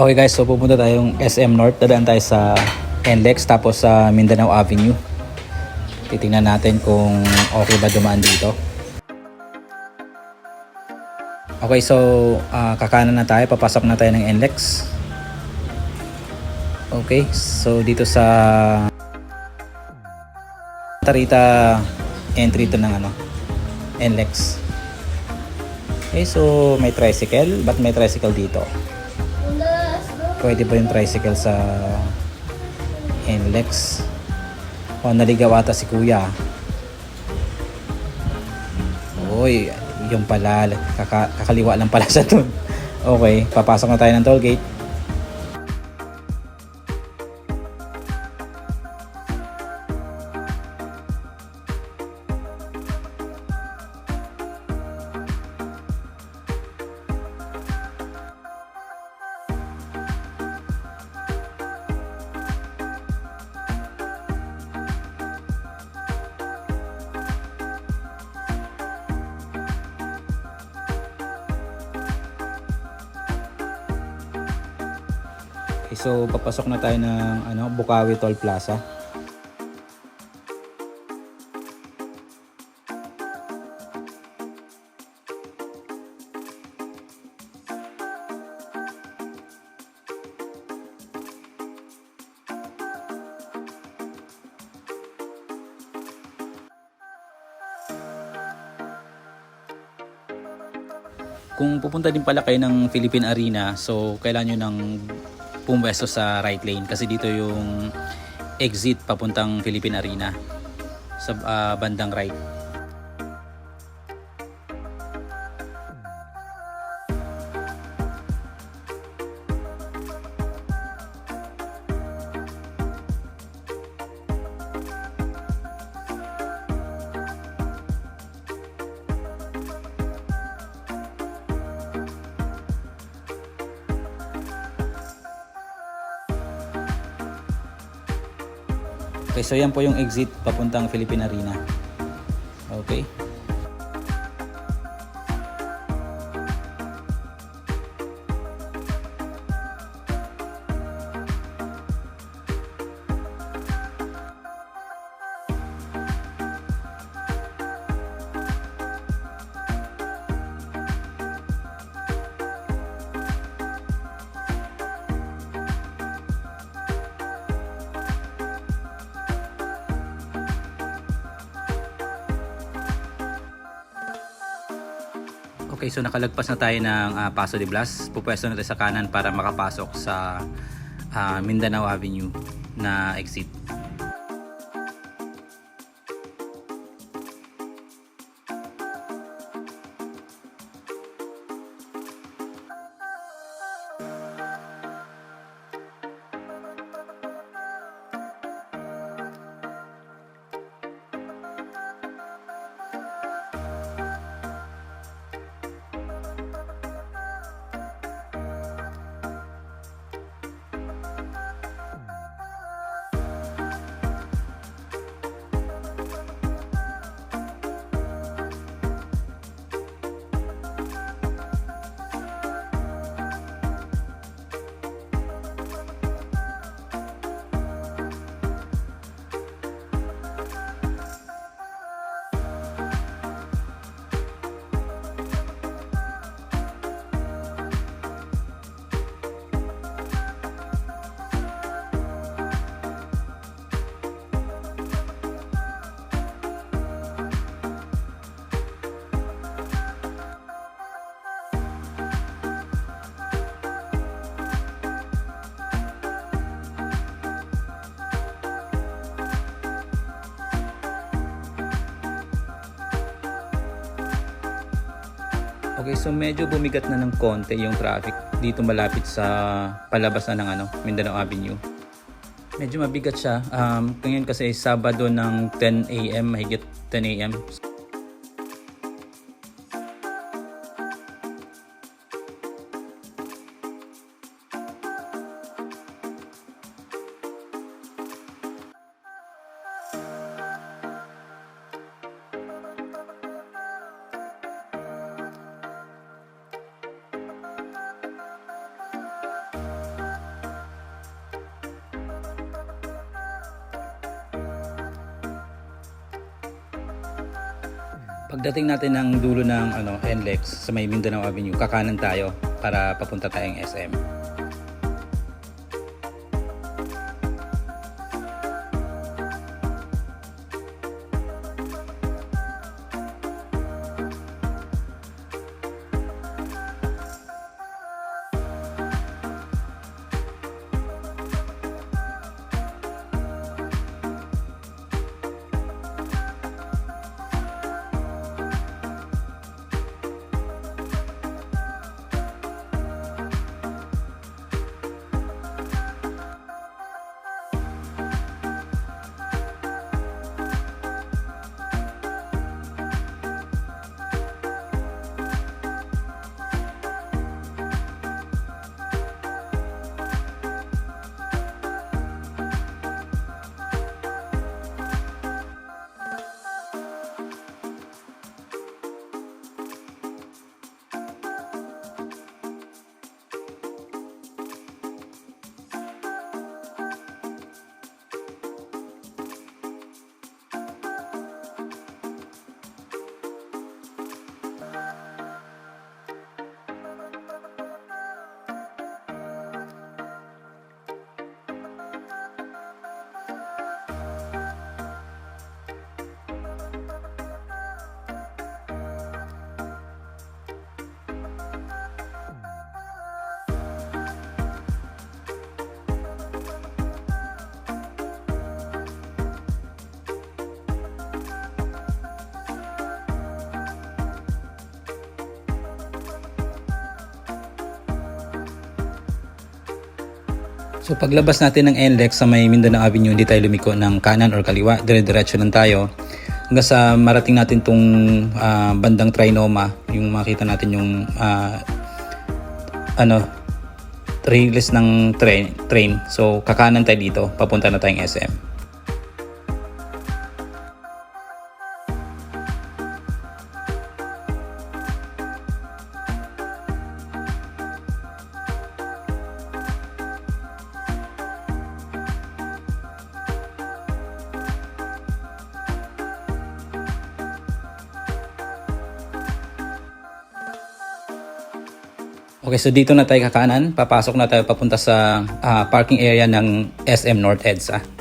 Okay guys, so pupunta tayong SM North. Dadaan tayo sa NLEX tapos sa Mindanao Avenue. Titingnan natin kung okay ba dumaan dito. Okay, so kakanan na tayo. Papasok na tayo ng NLEX. Okay, so dito sa Tarita entry to ng NLEX. Okay, so may tricycle. Ba't may tricycle dito? Pwede ba yung tricycle sa NLEX? O naligaw ata si kuya. Uy, yung pala. Kakaliwa lang pala sa dun. Okay, papasok na tayo ng toll gate. Okay, so papasok na tayo ng Bukawi Toll Plaza. Kung pupunta din pala kayo ng Philippine Arena, so kailangan nyo ng pumwesto sa right lane kasi dito yung exit papuntang Philippine Arena sa bandang right. Okay, so yan po yung exit papuntang Philippine Arena. Okay. Okay, so nakalagpas na tayo ng Paso de Blas. Pupwesto na tayo sa kanan para makapasok sa Mindanao Avenue na exit. Okay, so medyo bumigat na ng konti yung traffic dito malapit sa palabas na ng Mindanao Avenue. Medyo mabigat siya. Ngayon kasi Sabado ng 10 AM, mahigit 10 AM. Pagdating natin ng dulo ng NLEX sa may Mindanao Avenue, kakanan tayo para papunta tayong SM. So paglabas natin ng NLEX sa may Mindanao Avenue, hindi tayo lumiko ng kanan or kaliwa, dire-diretso lang tayo hanggang sa marating natin tong bandang Trinoma, yung makita natin yung release ng train. So kakanan tayo dito, papunta na tayong SM. Okay, so dito na tayo kakanan, papasok na tayo papunta sa parking area ng SM North EDSA.